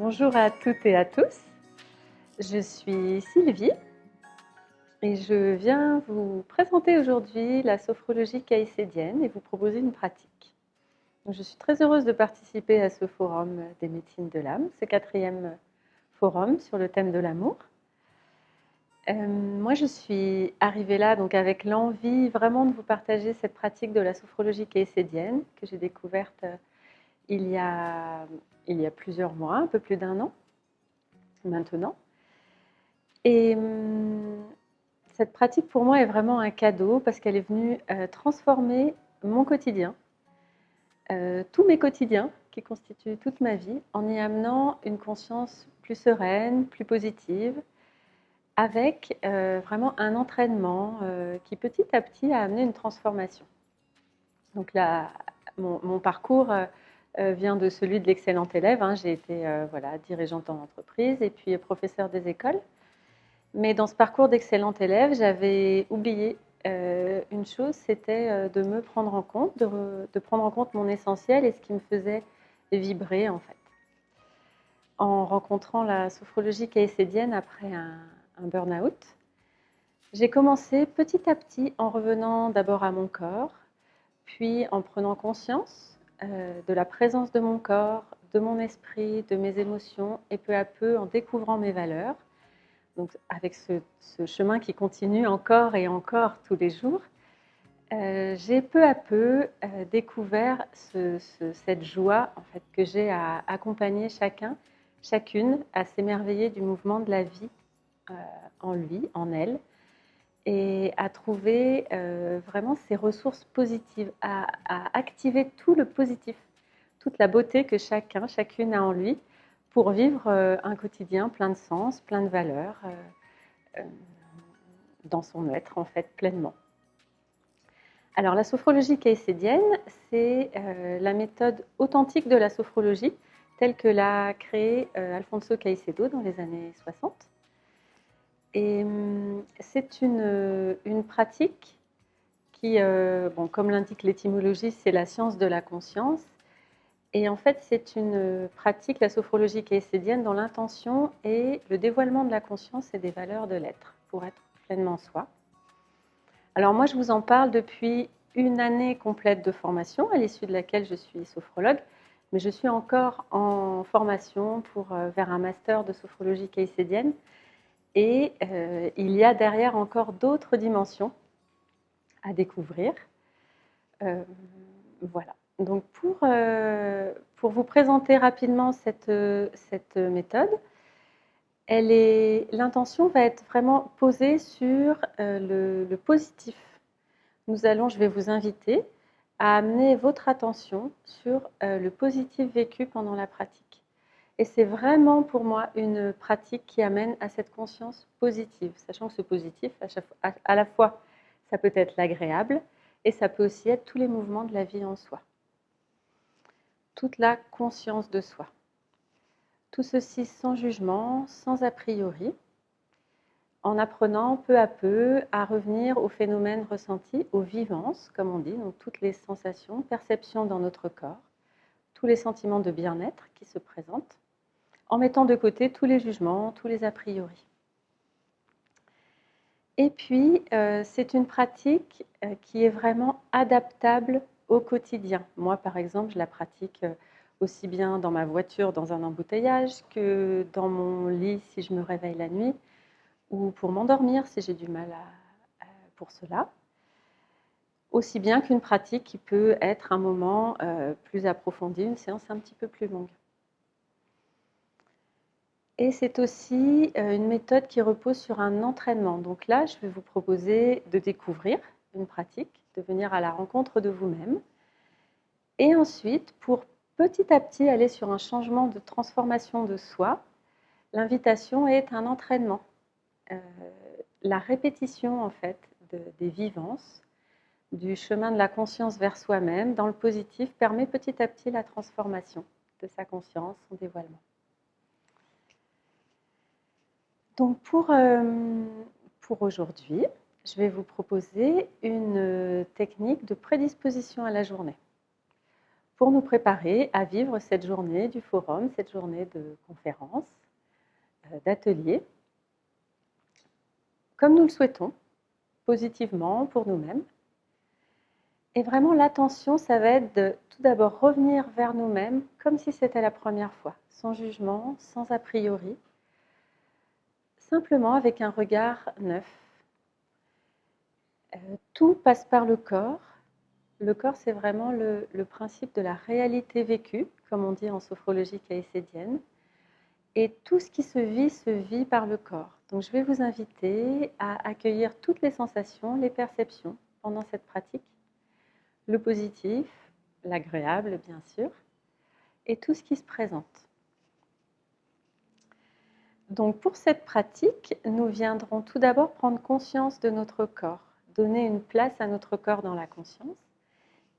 Bonjour à toutes et à tous, je suis Sylvie et je viens vous présenter aujourd'hui la sophrologie caïcédienne et vous proposer une pratique. Donc, je suis très heureuse de participer à ce forum des médecines de l'âme, ce 4e forum sur le thème de l'amour. Moi, je suis arrivée là donc avec l'envie vraiment de vous partager cette pratique de la sophrologie caïcédienne que j'ai découverte il y a plusieurs mois, un peu plus d'1 an maintenant. Et cette pratique pour moi est vraiment un cadeau parce qu'elle est venue transformer mon quotidien, tous mes quotidiens qui constituent toute ma vie, en y amenant une conscience plus sereine, plus positive, avec vraiment un entraînement qui petit à petit a amené une transformation. Donc là, mon parcours vient de celui de l'excellent élève. J'ai été dirigeante en entreprise et puis professeure des écoles. Mais dans ce parcours d'excellent élève, j'avais oublié une chose, c'était de me prendre en compte, de prendre en compte mon essentiel et ce qui me faisait vibrer en fait. En rencontrant la sophrologie caïcédienne après un burn-out, j'ai commencé petit à petit en revenant d'abord à mon corps, puis en prenant conscience de la présence de mon corps, de mon esprit, de mes émotions et peu à peu en découvrant mes valeurs. Donc, avec ce chemin qui continue encore et encore tous les jours, j'ai peu à peu découvert cette joie en fait, que j'ai à accompagner chacune à s'émerveiller du mouvement de la vie en lui, en elle, et à trouver vraiment ces ressources positives, à activer tout le positif, toute la beauté que chacune a en lui, pour vivre un quotidien plein de sens, plein de valeurs, dans son être en fait pleinement. Alors la sophrologie caïcédienne, c'est la méthode authentique de la sophrologie telle que l'a créée Alfonso Caicedo dans les années 60. Et c'est une pratique qui, comme l'indique l'étymologie, c'est la science de la conscience. Et en fait, c'est une pratique, la sophrologie caïcédienne, dont l'intention est le dévoilement de la conscience et des valeurs de l'être, pour être pleinement soi. Alors moi, je vous en parle depuis une année complète de formation, à l'issue de laquelle je suis sophrologue, mais je suis encore en formation vers un master de sophrologie caïcédienne. Et il y a derrière encore d'autres dimensions à découvrir. Voilà. Donc pour vous présenter rapidement cette méthode, l'intention va être vraiment posée sur le positif. Je vais vous inviter à amener votre attention sur le positif vécu pendant la pratique. Et c'est vraiment pour moi une pratique qui amène à cette conscience positive, sachant que ce positif, à la fois, ça peut être l'agréable et ça peut aussi être tous les mouvements de la vie en soi. Toute la conscience de soi. Tout ceci sans jugement, sans a priori, en apprenant peu à peu à revenir aux phénomènes ressentis, aux vivances, comme on dit, donc toutes les sensations, perceptions dans notre corps, tous les sentiments de bien-être qui se présentent, en mettant de côté tous les jugements, tous les a priori. Et puis, c'est une pratique qui est vraiment adaptable au quotidien. Moi, par exemple, je la pratique aussi bien dans ma voiture, dans un embouteillage, que dans mon lit si je me réveille la nuit, ou pour m'endormir si j'ai du mal pour cela. Aussi bien qu'une pratique qui peut être un moment plus approfondi, une séance un petit peu plus longue. Et c'est aussi une méthode qui repose sur un entraînement. Donc là, je vais vous proposer de découvrir une pratique, de venir à la rencontre de vous-même. Et ensuite, pour petit à petit aller sur un changement de transformation de soi, l'invitation est un entraînement. La répétition, en fait, des vivances, du chemin de la conscience vers soi-même, dans le positif, permet petit à petit la transformation de sa conscience, son dévoilement. Donc pour aujourd'hui, je vais vous proposer une technique de prédisposition à la journée. pour nous préparer à vivre cette journée du forum, cette journée de conférence, d'atelier, comme nous le souhaitons, positivement pour nous-mêmes. Et vraiment, l'attention, ça va être de tout d'abord revenir vers nous-mêmes comme si c'était la première fois, sans jugement, sans a priori, simplement avec un regard neuf. Tout passe par le corps. Le corps, c'est vraiment le principe de la réalité vécue, comme on dit en sophrologie caïcédienne. Et tout ce qui se vit par le corps. Donc je vais vous inviter à accueillir toutes les sensations, les perceptions pendant cette pratique. Le positif, l'agréable bien sûr, et tout ce qui se présente. Donc pour cette pratique, nous viendrons tout d'abord prendre conscience de notre corps, donner une place à notre corps dans la conscience.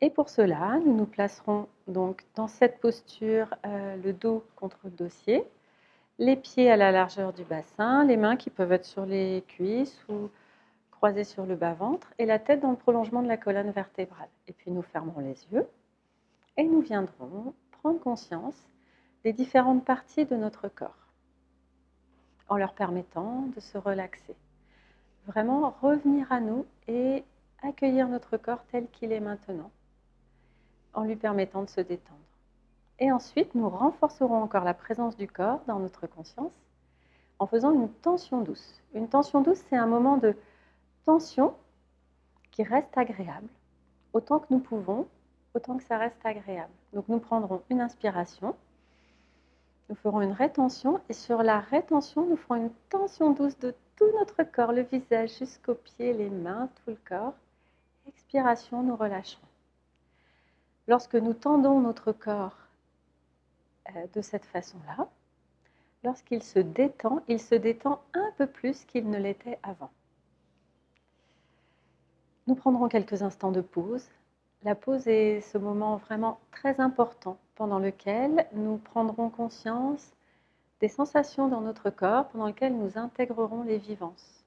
Et pour cela, nous nous placerons donc dans cette posture, le dos contre le dossier, les pieds à la largeur du bassin, les mains qui peuvent être sur les cuisses ou croisées sur le bas-ventre et la tête dans le prolongement de la colonne vertébrale. Et puis nous fermerons les yeux et nous viendrons prendre conscience des différentes parties de notre corps en leur permettant de se relaxer. Vraiment revenir à nous et accueillir notre corps tel qu'il est maintenant en lui permettant de se détendre. Et ensuite, nous renforcerons encore la présence du corps dans notre conscience en faisant une tension douce. Une tension douce, c'est un moment de tension qui reste agréable, autant que nous pouvons, autant que ça reste agréable. Donc nous prendrons une inspiration, nous ferons une rétention, et sur la rétention, nous ferons une tension douce de tout notre corps, le visage jusqu'aux pieds, les mains, tout le corps. Expiration, nous relâcherons. Lorsque nous tendons notre corps de cette façon-là, lorsqu'il se détend un peu plus qu'il ne l'était avant. Nous prendrons quelques instants de pause. La pause est ce moment vraiment très important pendant lequel nous prendrons conscience des sensations dans notre corps, pendant lequel nous intégrerons les vivances.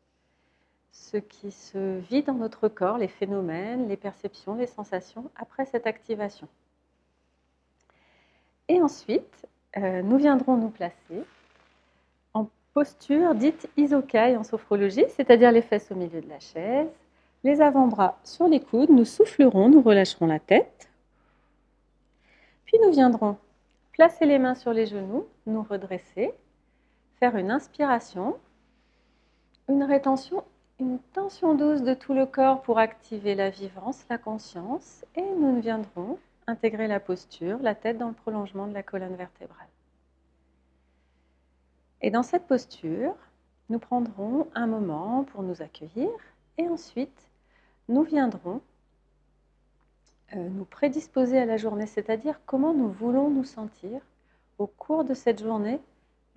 Ce qui se vit dans notre corps, les phénomènes, les perceptions, les sensations, après cette activation. Et ensuite, nous viendrons nous placer en posture dite isokai en sophrologie, c'est-à-dire les fesses au milieu de la chaise, les avant-bras sur les coudes, nous soufflerons, nous relâcherons la tête. Puis nous viendrons placer les mains sur les genoux, nous redresser, faire une inspiration, une rétention, une tension douce de tout le corps pour activer la vivance, la conscience, et nous viendrons intégrer la posture, la tête dans le prolongement de la colonne vertébrale. Et dans cette posture, nous prendrons un moment pour nous accueillir et ensuite, nous viendrons nous prédisposer à la journée, c'est-à-dire comment nous voulons nous sentir au cours de cette journée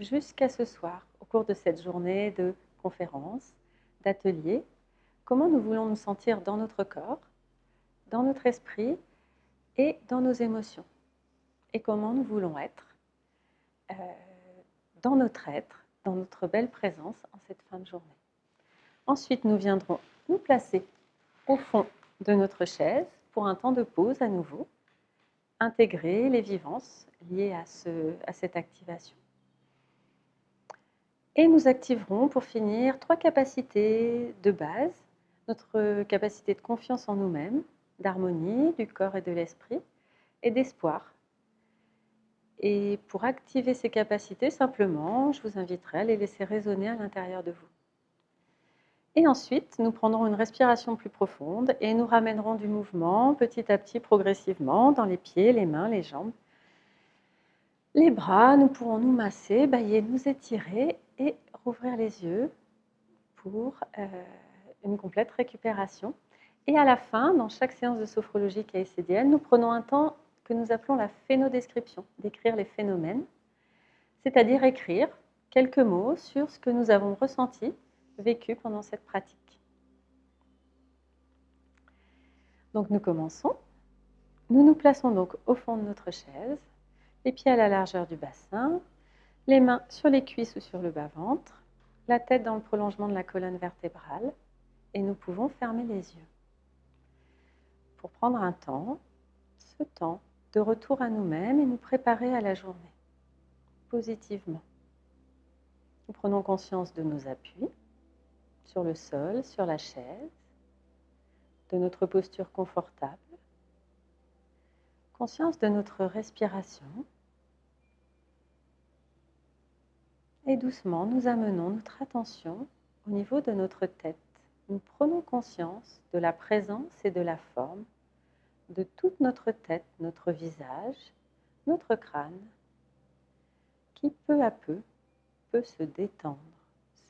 jusqu'à ce soir, au cours de cette journée de conférence, d'atelier, comment nous voulons nous sentir dans notre corps, dans notre esprit et dans nos émotions, et comment nous voulons être dans notre belle présence en cette fin de journée. Ensuite, nous viendrons nous placer au fond de notre chaise pour un temps de pause à nouveau, intégrer les vivances liées à cette activation. Et nous activerons pour finir 3 capacités de base, notre capacité de confiance en nous-mêmes, d'harmonie du corps et de l'esprit, et d'espoir. Et pour activer ces capacités, simplement, je vous inviterai à les laisser résonner à l'intérieur de vous. Et ensuite, nous prendrons une respiration plus profonde et nous ramènerons du mouvement petit à petit, progressivement, dans les pieds, les mains, les jambes. Les bras, nous pourrons nous masser, bâiller, nous étirer et rouvrir les yeux pour une complète récupération. Et à la fin, dans chaque séance de sophrologie caïcédienne, nous prenons un temps que nous appelons la phénodescription, d'écrire les phénomènes, c'est-à-dire écrire quelques mots sur ce que nous avons ressenti, vécu pendant cette pratique. Donc nous commençons. Nous nous plaçons donc au fond de notre chaise, les pieds à la largeur du bassin, les mains sur les cuisses ou sur le bas-ventre, la tête dans le prolongement de la colonne vertébrale, et nous pouvons fermer les yeux. Pour prendre un temps, ce temps de retour à nous-mêmes et nous préparer à la journée, positivement. Nous prenons conscience de nos appuis sur le sol, sur la chaise, de notre posture confortable, conscience de notre respiration. Et doucement, nous amenons notre attention au niveau de notre tête. Nous prenons conscience de la présence et de la forme de toute notre tête, notre visage, notre crâne, qui peu à peu peut se détendre,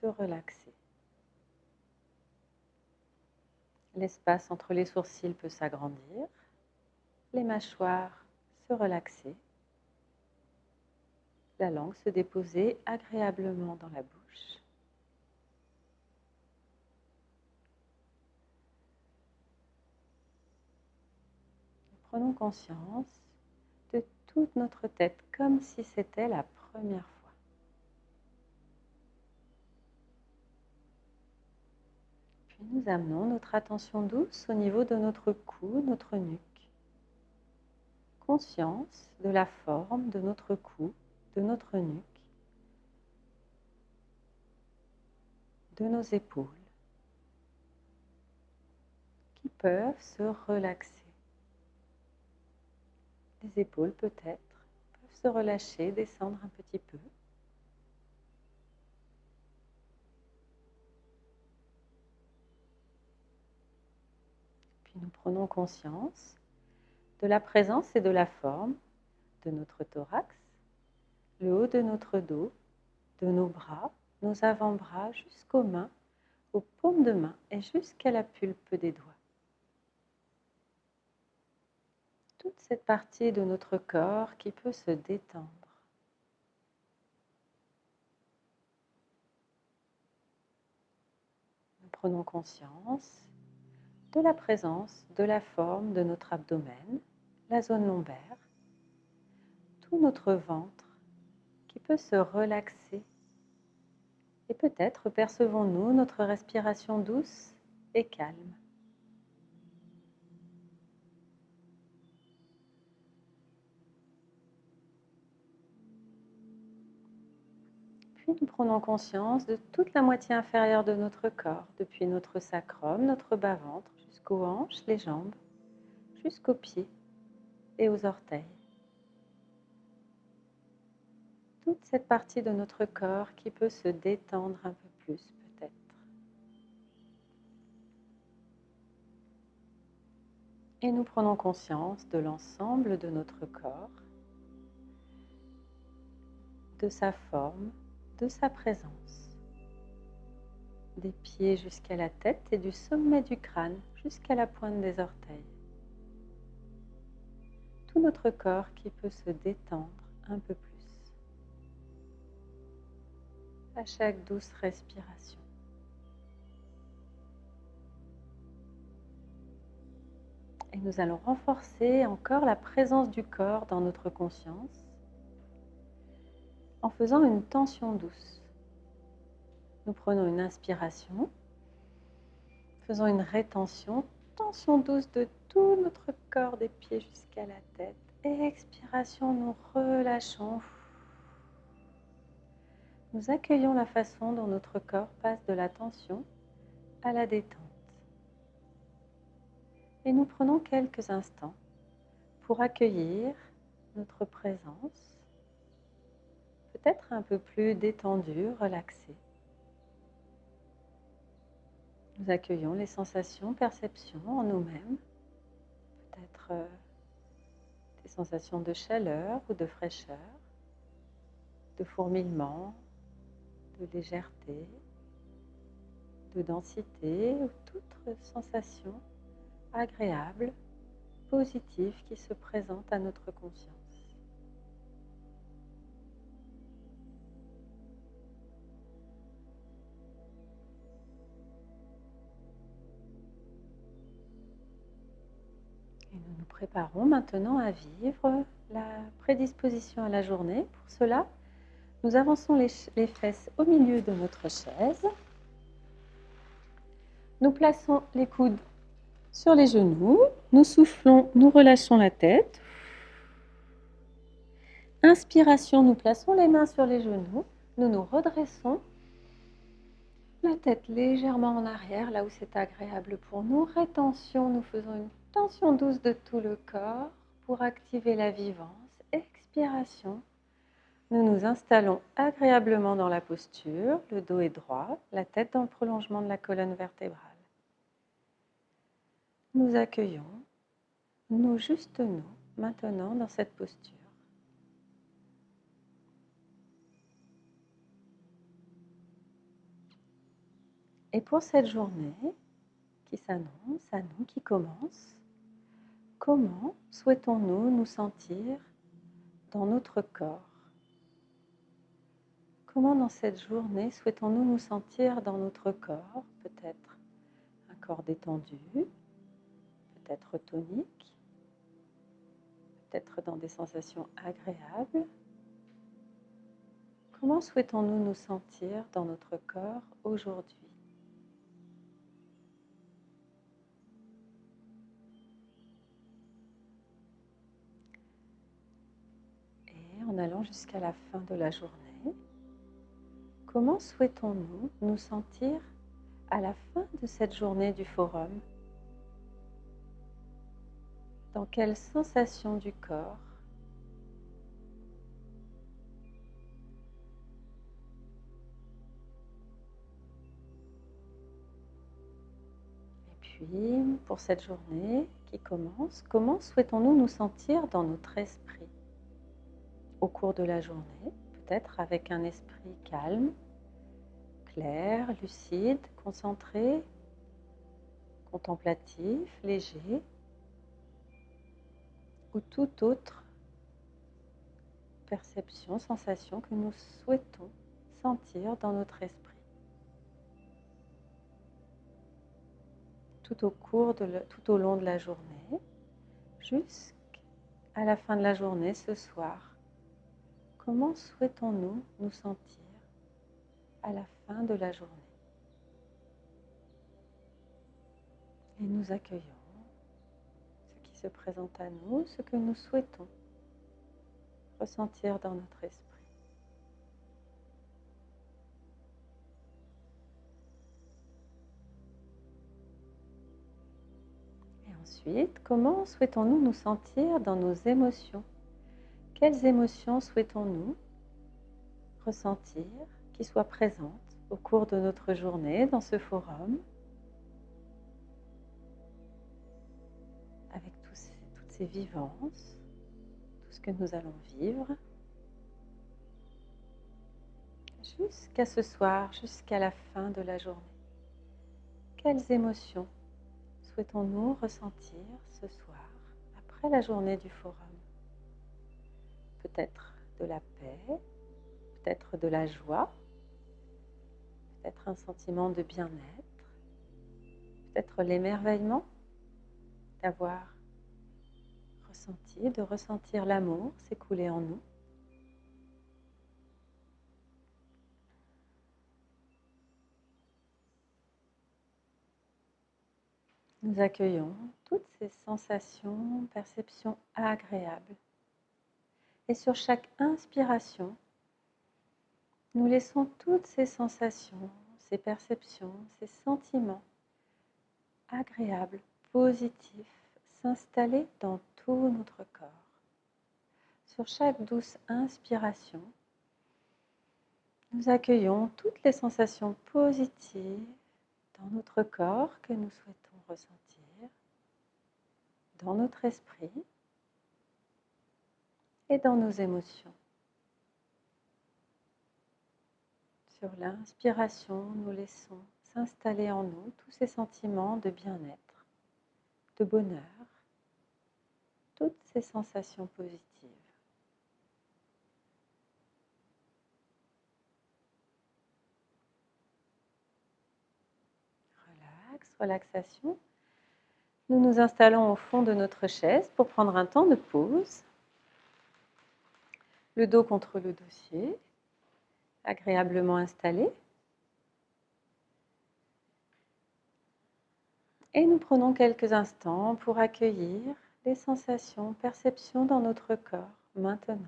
se relaxer. L'espace entre les sourcils peut s'agrandir, les mâchoires se relaxer, la langue se déposer agréablement dans la bouche. Prenons conscience de toute notre tête comme si c'était la première fois. Puis nous amenons notre attention douce au niveau de notre cou, notre nuque. Conscience de la forme de notre cou, de notre nuque, de nos épaules, qui peuvent se relaxer. Les épaules peut-être peuvent se relâcher, descendre un petit peu. Puis nous prenons conscience de la présence et de la forme de notre thorax, le haut de notre dos, de nos bras, nos avant-bras jusqu'aux mains, aux paumes de main et jusqu'à la pulpe des doigts. Toute cette partie de notre corps qui peut se détendre. Nous prenons conscience de la présence, de la forme de notre abdomen, la zone lombaire, tout notre ventre qui peut se relaxer. Et peut-être percevons-nous notre respiration douce et calme. Puis nous prenons conscience de toute la moitié inférieure de notre corps, depuis notre sacrum, notre bas-ventre, jusqu'aux hanches, les jambes, jusqu'aux pieds et aux orteils. Toute cette partie de notre corps qui peut se détendre un peu plus peut-être. Et nous prenons conscience de l'ensemble de notre corps, de sa forme, de sa présence, des pieds jusqu'à la tête et du sommet du crâne jusqu'à la pointe des orteils. Tout notre corps qui peut se détendre un peu plus à chaque douce respiration. Et nous allons renforcer encore la présence du corps dans notre conscience en faisant une tension douce. Nous prenons une inspiration, faisons une rétention, tension douce de tout notre corps des pieds jusqu'à la tête. Et expiration, nous relâchons. Nous accueillons la façon dont notre corps passe de la tension à la détente. Et nous prenons quelques instants pour accueillir notre présence, peut-être un peu plus détendue, relaxée. Nous accueillons les sensations, perceptions en nous-mêmes, peut-être des sensations de chaleur ou de fraîcheur, de fourmillement, de légèreté, de densité ou toute sensation agréable, positive qui se présente à notre conscience. Et nous nous préparons maintenant à vivre la prédisposition à la journée. Pour cela, nous avançons les fesses au milieu de notre chaise. Nous plaçons les coudes sur les genoux. Nous soufflons, nous relâchons la tête. Inspiration, nous plaçons les mains sur les genoux, nous nous redressons, la tête légèrement en arrière, là où c'est agréable pour nous. Rétention, nous faisons une tension douce de tout le corps pour activer la vivance. Expiration, nous nous installons agréablement dans la posture, le dos est droit, la tête dans le prolongement de la colonne vertébrale. Nous accueillons, nous, juste nous, maintenant dans cette posture. Et pour cette journée qui s'annonce, à nous, qui commence, comment souhaitons-nous nous sentir dans notre corps? Comment dans cette journée souhaitons-nous nous sentir dans notre corps? Peut-être un corps détendu, peut-être tonique, peut-être dans des sensations agréables. Comment souhaitons-nous nous sentir dans notre corps aujourd'hui? Et en allant jusqu'à la fin de la journée, comment souhaitons-nous nous sentir à la fin de cette journée du forum? Dans quelle sensation du corps? Et puis, pour cette journée qui commence, comment souhaitons-nous nous sentir dans notre esprit au cours de la journée? Peut-être avec un esprit calme, clair, lucide, concentré, contemplatif, léger, ou toute autre perception, sensation que nous souhaitons sentir dans notre esprit. Tout au long de la journée, jusqu'à la fin de la journée, ce soir. Comment souhaitons-nous nous sentir à la fin de la journée? Et nous accueillons ce qui se présente à nous, ce que nous souhaitons ressentir dans notre esprit. Et ensuite, comment souhaitons-nous nous sentir dans nos émotions? Quelles émotions souhaitons-nous ressentir qui soient présentes au cours de notre journée dans ce forum, avec toutes ces vivances, tout ce que nous allons vivre, jusqu'à ce soir, jusqu'à la fin de la journée. Quelles émotions souhaitons-nous ressentir ce soir, après la journée du forum? Peut-être de la paix, peut-être de la joie, peut-être un sentiment de bien-être, peut-être l'émerveillement d'avoir ressenti, de ressentir l'amour s'écouler en nous. Nous accueillons toutes ces sensations, perceptions agréables. Et sur chaque inspiration, nous laissons toutes ces sensations, ces perceptions, ces sentiments agréables, positifs, s'installer dans tout notre corps. Sur chaque douce inspiration, nous accueillons toutes les sensations positives dans notre corps que nous souhaitons ressentir, dans notre esprit et dans nos émotions. Sur l'inspiration, nous laissons s'installer en nous tous ces sentiments de bien-être, de bonheur, toutes ces sensations positives. Relax, relaxation. Nous nous installons au fond de notre chaise pour prendre un temps de pause. Le dos contre le dossier, agréablement installé. Et nous prenons quelques instants pour accueillir les sensations, perceptions dans notre corps maintenant.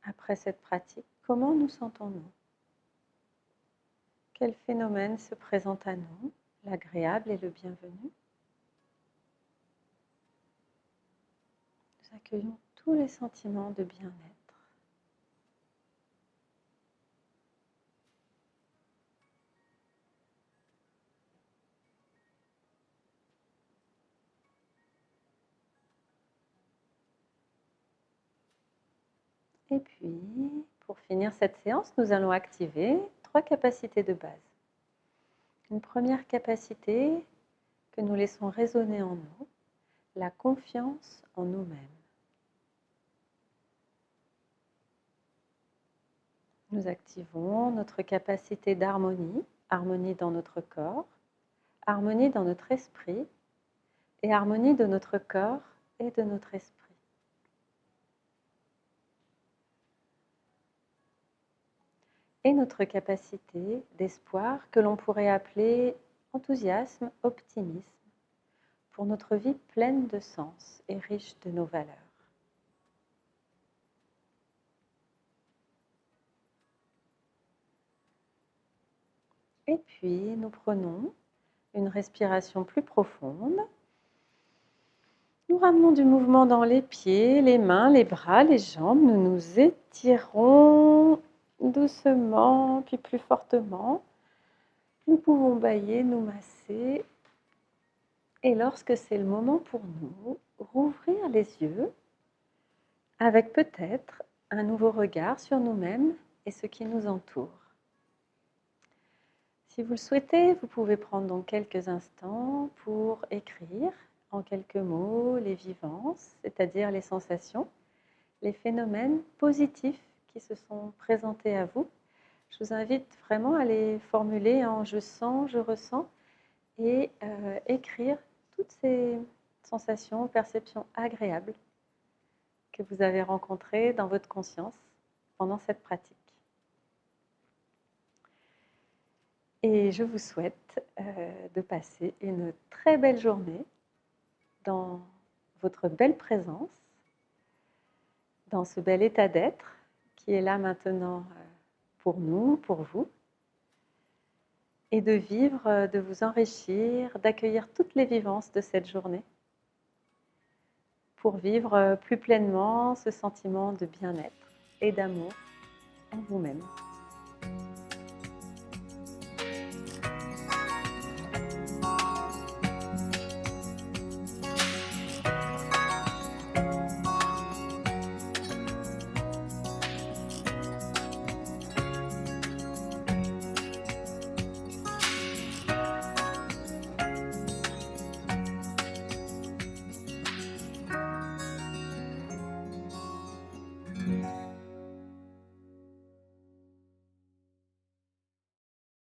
Après cette pratique, comment nous sentons-nous? Quel phénomène se présente à nous, l'agréable et le bienvenu? Nous accueillons tous les sentiments de bien-être. Et puis, pour finir cette séance, nous allons activer 3 capacités de base. Une première capacité que nous laissons résonner en nous, la confiance en nous-mêmes. Nous activons notre capacité d'harmonie, harmonie dans notre corps, harmonie dans notre esprit et harmonie de notre corps et de notre esprit. Et notre capacité d'espoir que l'on pourrait appeler enthousiasme, optimisme, pour notre vie pleine de sens et riche de nos valeurs. Et puis, nous prenons une respiration plus profonde. Nous ramenons du mouvement dans les pieds, les mains, les bras, les jambes. Nous nous étirons doucement, puis plus fortement. Nous pouvons bâiller, nous masser. Et lorsque c'est le moment pour nous, rouvrir les yeux avec peut-être un nouveau regard sur nous-mêmes et ce qui nous entoure. Si vous le souhaitez, vous pouvez prendre donc quelques instants pour écrire en quelques mots les vivances, c'est-à-dire les sensations, les phénomènes positifs qui se sont présentés à vous. Je vous invite vraiment à les formuler en je sens, je ressens et écrire toutes ces sensations, perceptions agréables que vous avez rencontrées dans votre conscience pendant cette pratique. Et je vous souhaite de passer une très belle journée dans votre belle présence, dans ce bel état d'être qui est là maintenant pour nous, pour vous, et de vivre, de vous enrichir, d'accueillir toutes les vivances de cette journée pour vivre plus pleinement ce sentiment de bien-être et d'amour en vous-même.